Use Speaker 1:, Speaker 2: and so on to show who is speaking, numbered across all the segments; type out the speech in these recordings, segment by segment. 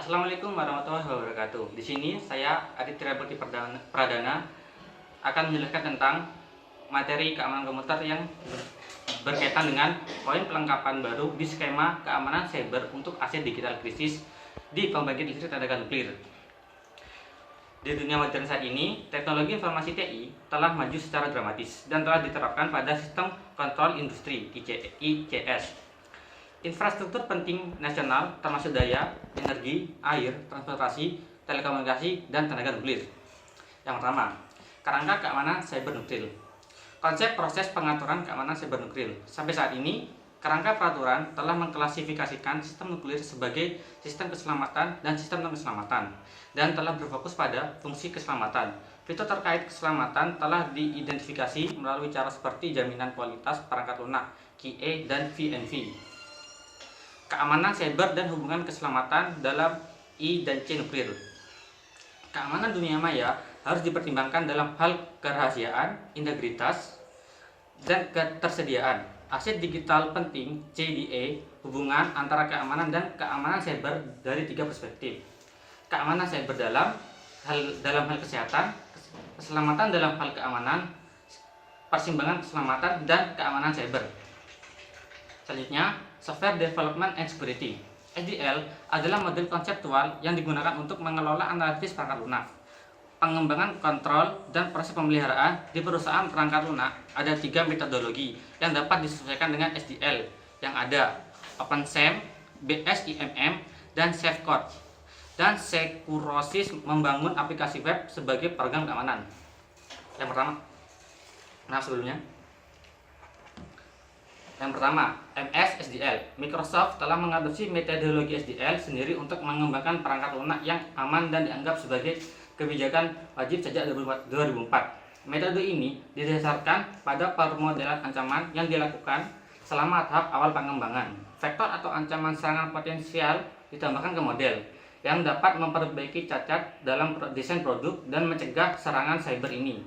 Speaker 1: Assalamualaikum warahmatullahi wabarakatuh. Di sini saya Aditya Bakti Pradana akan menjelaskan tentang materi keamanan komputer yang berkaitan dengan poin pelengkapan baru di skema keamanan cyber untuk aset digital krisis di pembangkit listrik tenaga nuklir. Di dunia modern saat ini, teknologi informasi TI telah maju secara dramatis dan telah diterapkan pada sistem kontrol industri (ICS). Infrastruktur penting nasional termasuk daya, energi, air, transportasi, telekomunikasi, dan tenaga nuklir. Yang pertama, kerangka keamanan cyber nuklir. Konsep proses pengaturan keamanan cyber nuklir. Sampai saat ini, kerangka peraturan telah mengklasifikasikan sistem nuklir sebagai sistem keselamatan dan sistem non-keselamatan, dan telah berfokus pada fungsi keselamatan. Fitur terkait keselamatan telah diidentifikasi melalui cara seperti jaminan kualitas perangkat lunak (QA) dan VNV. Keamanan cyber dan hubungan keselamatan dalam I dan C nuklir. Keamanan dunia maya harus dipertimbangkan dalam hal kerahasiaan, integritas, dan ketersediaan. Aset digital penting CDE, hubungan antara keamanan dan keamanan cyber dari tiga perspektif. Keamanan cyber dalam hal kesehatan, keselamatan dalam hal keamanan, persimbangan keselamatan, dan keamanan cyber. Selanjutnya, Software Development and Security (SDL) adalah model konseptual yang digunakan untuk mengelola analisis perangkat lunak. Pengembangan kontrol dan proses pemeliharaan di perusahaan perangkat lunak ada tiga metodologi yang dapat disesuaikan dengan SDL yang ada: OpenSAM, BSIMM, dan SafeCode. Dan Securosis membangun aplikasi web sebagai program keamanan. Yang pertama, MS SDL. Microsoft telah mengadopsi metodologi SDL sendiri untuk mengembangkan perangkat lunak yang aman dan dianggap sebagai kebijakan wajib sejak 2004. Metode ini didasarkan pada permodelan ancaman yang dilakukan selama tahap awal pengembangan. Vektor atau ancaman serangan potensial ditambahkan ke model yang dapat memperbaiki cacat dalam desain produk dan mencegah serangan cyber ini.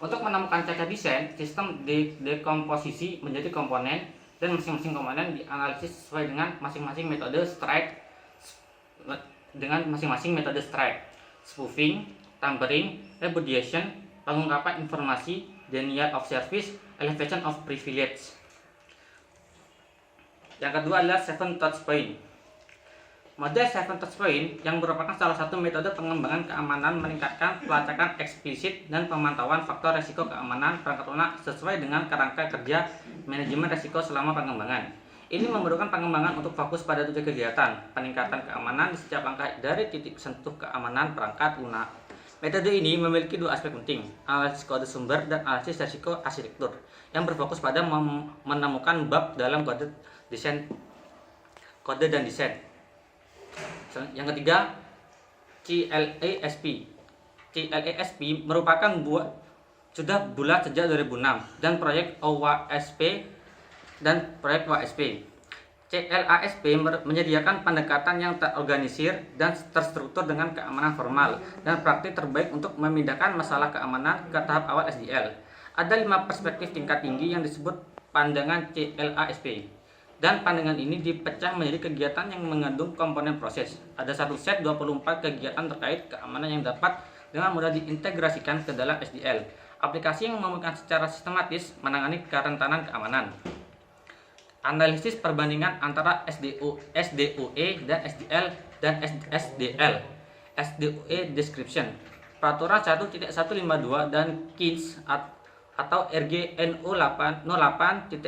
Speaker 1: Untuk menemukan cacat desain, sistem dekomposisi menjadi komponen dan masing-masing komponen dianalisis sesuai dengan masing-masing metode strike, spoofing, tampering, repudiation, pengungkapan informasi, denial of service, elevation of privilege. Yang kedua adalah 7 touchpoint. Model 7 touchpoint yang merupakan salah satu metode pengembangan keamanan meningkatkan pelacakan eksplisit dan pemantauan faktor resiko keamanan perangkat lunak sesuai dengan kerangka kerja manajemen resiko selama pengembangan. Ini memerlukan pengembangan untuk fokus pada 7 kegiatan, peningkatan keamanan di setiap langkah dari titik sentuh keamanan perangkat lunak. Metode ini memiliki dua aspek penting, analisis kode sumber dan analisis resiko arsitektur, yang berfokus pada menemukan bug dalam kode dan desain. Yang ketiga, CLASP. CLASP merupakan sudah bulat sejak 2006 dan proyek OWASP dan proyek WASP. CLASP menyediakan pendekatan yang terorganisir dan terstruktur dengan keamanan formal dan praktik terbaik untuk memindahkan masalah keamanan ke tahap awal SDL. Ada 5 perspektif tingkat tinggi yang disebut pandangan CLASP. Dan pandangan ini dipecah menjadi kegiatan yang mengandung komponen proses. Ada satu set 24 kegiatan terkait keamanan yang dapat dengan mudah diintegrasikan ke dalam SDL. Aplikasi yang memungkinkan secara sistematis menangani kerentanan keamanan. Analisis perbandingan antara SDOE dan SDL dan SDL. SDOE description. Peraturan 1.152 dan KINS atau RGNU 08.1.13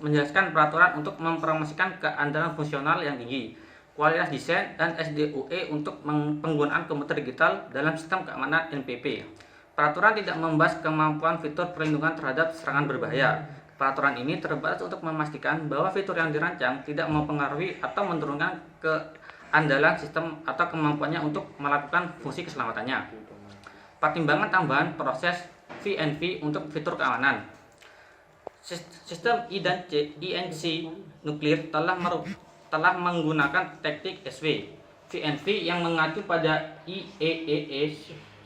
Speaker 1: menjelaskan peraturan untuk mempromosikan keandalan fungsional yang tinggi, kualitas desain, dan SDOE untuk penggunaan komputer digital dalam sistem keamanan NPP. Peraturan tidak membahas kemampuan fitur perlindungan terhadap serangan berbahaya. Peraturan ini terbatas untuk memastikan bahwa fitur yang dirancang tidak mempengaruhi atau menurunkan keandalan sistem atau kemampuannya untuk melakukan fungsi keselamatannya. Pertimbangan tambahan proses VNV untuk fitur keamanan. Sistem I dan C nuklir telah menggunakan teknik SV VNV yang mengacu pada IEEE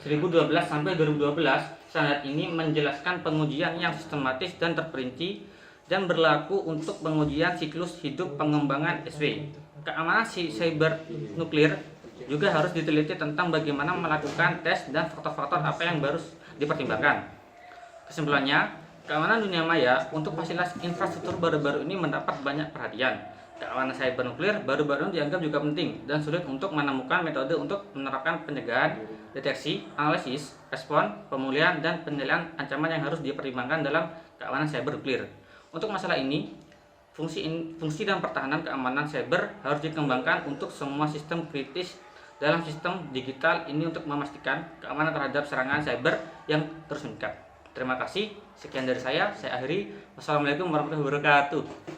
Speaker 1: 1012-2012. Standar ini menjelaskan pengujian yang sistematis dan terperinci dan berlaku untuk pengujian siklus hidup pengembangan SV. keamanan si cyber nuklir juga harus diteliti tentang bagaimana melakukan tes dan faktor-faktor apa yang harus dipertimbangkan. Kesimpulannya, keamanan dunia maya untuk fasilitas infrastruktur baru-baru ini mendapat banyak perhatian. Keamanan cyber nuklir baru-baru ini dianggap juga penting dan sulit untuk menemukan metode untuk menerapkan pencegahan, deteksi, analisis, respon, pemulihan, dan penilaian ancaman yang harus dipertimbangkan dalam keamanan cyber nuklir. Untuk masalah ini, fungsi dan pertahanan keamanan cyber harus dikembangkan untuk semua sistem kritis dalam sistem digital ini untuk memastikan keamanan terhadap serangan cyber yang terus meningkat. Terima kasih, sekian dari saya akhiri. Wassalamualaikum warahmatullahi wabarakatuh.